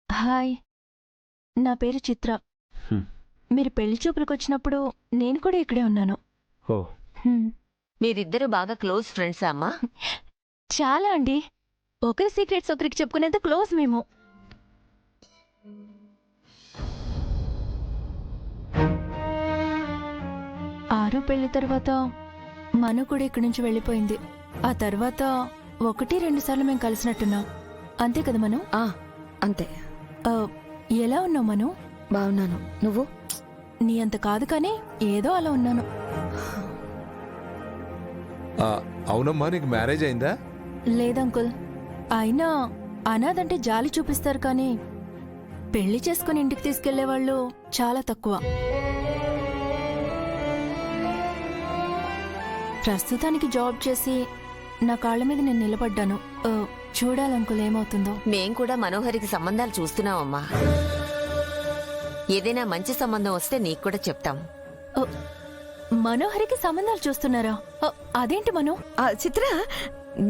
Hi, నా పేరు చిత్ర. మీరు పెళ్లి చూపులకొచ్చినప్పుడు నేను కూడా ఇక్కడే ఉన్నాను. ఓ, మీరిద్దరు బాగా క్లోజ్ ఫ్రెండ్సా అమ్మా? చాలా అండి. ఒకరి సీక్రెట్స్ ఒకరికి చెప్పుకునేంత క్లోజ్ మేము. ఆరో పెళ్లి తర్వాత మను కూడా ఇక్కడి నుంచి వెళ్ళిపోయింది. ఆ తర్వాత 1-2 సార్లు మేము కలిసినట్టున్నాం. అంతే కదా మను? అంతే. ఎలా ఉన్నావు మను? బాగున్నాను. నువ్వు? నీ అంత కాదు కానీ ఏదో అలా ఉన్నాను. అవునమ్మా, నీకు మ్యారేజ్ అయిందా? లేదంకుల్. అయినా అనాథంటే జాలి చూపిస్తారు కానీ పెళ్లి చేసుకుని ఇంటికి తీసుకెళ్లేవాళ్ళు చాలా తక్కువ. ప్రస్తుతానికి జాబ్ చేసి నా కాళ్ల మీద నేను నిలబడ్డాను. చూడాలంకుల్ ఏమవుతుందో. మేం కూడా మనోహరికి సంబంధాలు చూస్తున్నామమ్మా. ఏదైనా మంచి సంబంధం వస్తే నీకు కూడా చెప్తాం. మనోహరికి సంబంధాలు చూస్తున్నారా? అదేంటి మను? చిత్ర,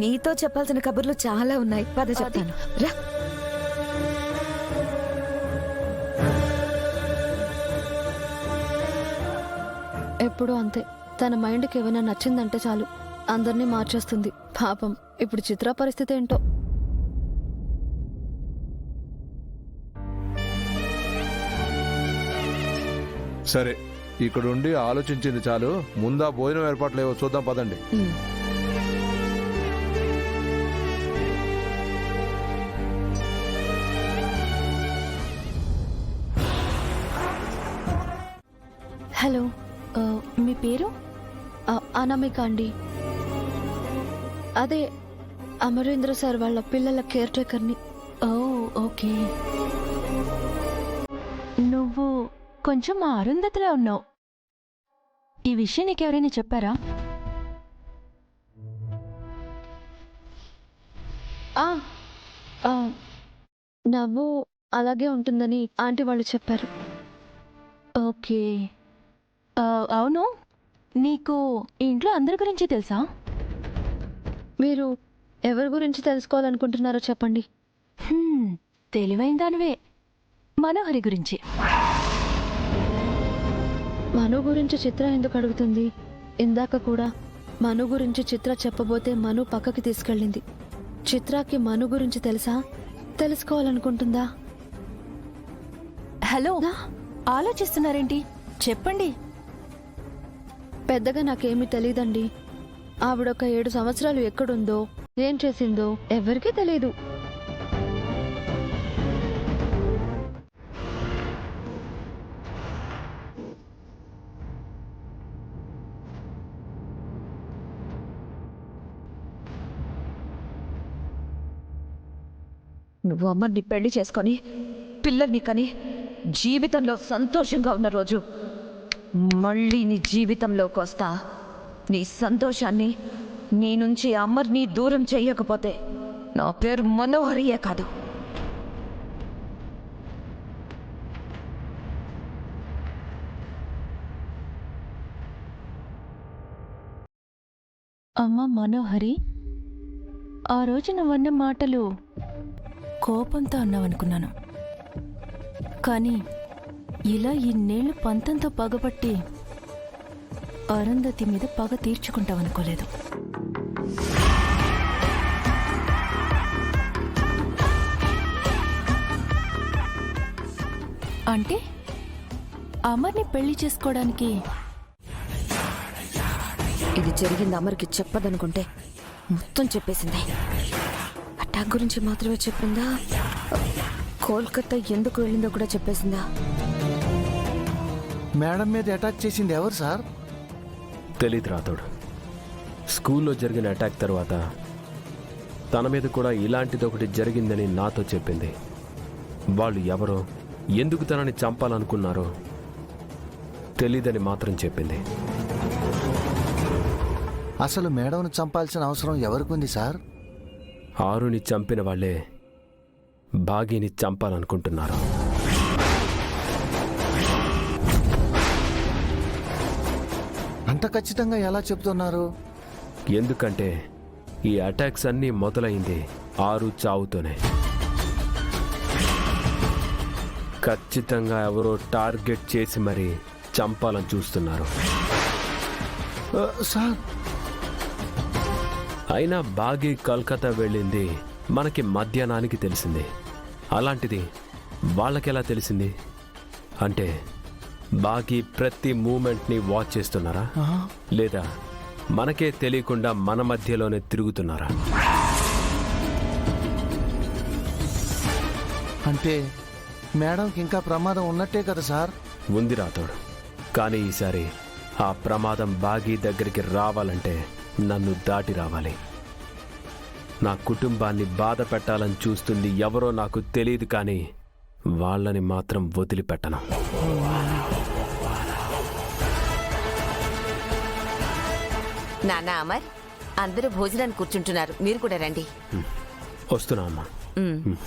నీతో చెప్పాల్సిన కబుర్లు చాలా ఉన్నాయి. పద చెప్తాను, రా. ఎప్పుడూ అంతే. తన మైండ్కి ఏమైనా నచ్చిందంటే చాలు అందరినీ మార్చేస్తుంది. పాపం ఇప్పుడు చిత్ర పరిస్థితి ఏంటో. సరే, ఇక్కడుండి ఆలోచించింది చాలు. ముందా భోజనం ఏర్పాట్లు ఏవో చూద్దాం, పదండి. హలో, మీ పేరు? అనామిక అండి. అదే అమరేంద్ర సార్ వాళ్ళ పిల్లల కేర్ టేకర్ని. ఓ, ఓకే. నువ్వు కొంచెం మా అరుంధతిలా ఉన్నావు. ఈ విషయం నీకెవరైనా చెప్పారా? నవ్వు అలాగే ఉంటుందని ఆంటీ వాళ్ళు చెప్పారు. ఓకే. అవును, నీకు ఇంట్లో అందరి గురించి తెలుసా? మీరు ఎవరి గురించి తెలుసుకోవాలనుకుంటున్నారో చెప్పండి. తెలివైన దానివే. మనోహరి గురించి. మను గురించి చిత్ర ఎందుకు అడుగుతుంది? ఇందాక కూడా మను గురించి చిత్ర చెప్పబోతే మను పక్కకి తీసుకెళ్ళింది. చిత్రకి మను గురించి తెలుసా? తెలుసుకోవాలనుకుంటుందా? హలో, ఆలోచిస్తున్నారేంటి? చెప్పండి. పెద్దగా నాకేమీ తెలీదండి. ఆవిడొక 7 సంవత్సరాలు ఎక్కడుందో, ఏం చేసిందో ఎవరికీ తెలీదు. నువ్వు అమ్మని పెళ్లి చేసుకొని పిల్లల్ని కని జీవితంలో సంతోషంగా ఉన్న రోజు మళ్ళీ నీ జీవితంలోకి వస్తా. నీ సంతోషాన్ని నీ నుంచి అమ్మర్ని దూరం చెయ్యకపోతే నా పేరు మనోహరియే కాదు. అమ్మ మనోహరి, ఆ రోజు నువ్వన్న మాటలు కోపంతో అన్నావనుకున్నాను. కానీ ఇలా ఇన్నేళ్లు పంతంతో పగబట్టి అరుంధతి మీద పగ తీర్చుకుంటావనుకోలేదు. అంటే అమర్ని పెళ్లి చేసుకోవడానికి ఇది జరిగింది అమర్కి చెప్పదనుకుంటే మొత్తం చెప్పేసింది. అటాక్ గురించి మాత్రమే చెప్పిందా? కోల్కతా ఎందుకు వెళ్ళిందో కూడా చెప్పేసిందా? మేడం మీద అటాక్ చేసింది ఎవరు సార్? తెలీదు రాతోడు. స్కూల్లో జరిగిన అటాక్ తర్వాత తన మీద కూడా ఇలాంటిదొకటి జరిగిందని నాతో చెప్పింది. వాళ్ళు ఎవరో, ఎందుకు తనని చంపాలనుకున్నారో తెలీదని మాత్రం చెప్పింది. అసలు మేడంను చంపాల్సిన అవసరం ఎవరికుంది సార్? ఆరుని చంపిన వాళ్లే భాగిని చంపాలనుకుంటున్నారు. అంత ఖచ్చితంగా ఎలా చెప్తున్నారు? ఎందుకంటే ఈ అటాక్స్ అన్నీ మొదలైంది ఆరు చావుతోనే. ఖచ్చితంగా ఎవరో టార్గెట్ చేసి మరీ చంపాలని చూస్తున్నారు. సార్ అయినా బాగి కల్కత్తా వెళ్ళింది మనకి మధ్యాహ్నానికి తెలిసింది. అలాంటిది వాళ్ళకెలా తెలిసింది? అంటే బాగి ప్రతి మూమెంట్ని వాచ్ చేస్తున్నారా, లేదా మనకే తెలియకుండా మన మధ్యలోనే తిరుగుతున్నారా? అంటే మేడంకి ఇంకా ప్రమాదం ఉన్నట్టే కదా సార్? ఉంది రాతోడు. కానీ ఈసారి ఆ ప్రమాదం బాగి దగ్గరికి రావాలంటే నన్ను దాటి రావాలి. నా కుటుంబాన్ని బాధ పెట్టాలని చూస్తుంది ఎవరో నాకు తెలియదు, కానీ వాళ్ళని మాత్రం వదిలిపెట్టను. నాన్న అమర్, అందరూ భోజనానికి కూర్చుంటున్నారు, మీరు కూడా రండి. వస్తున్నా అమ్మా. ఉమ్.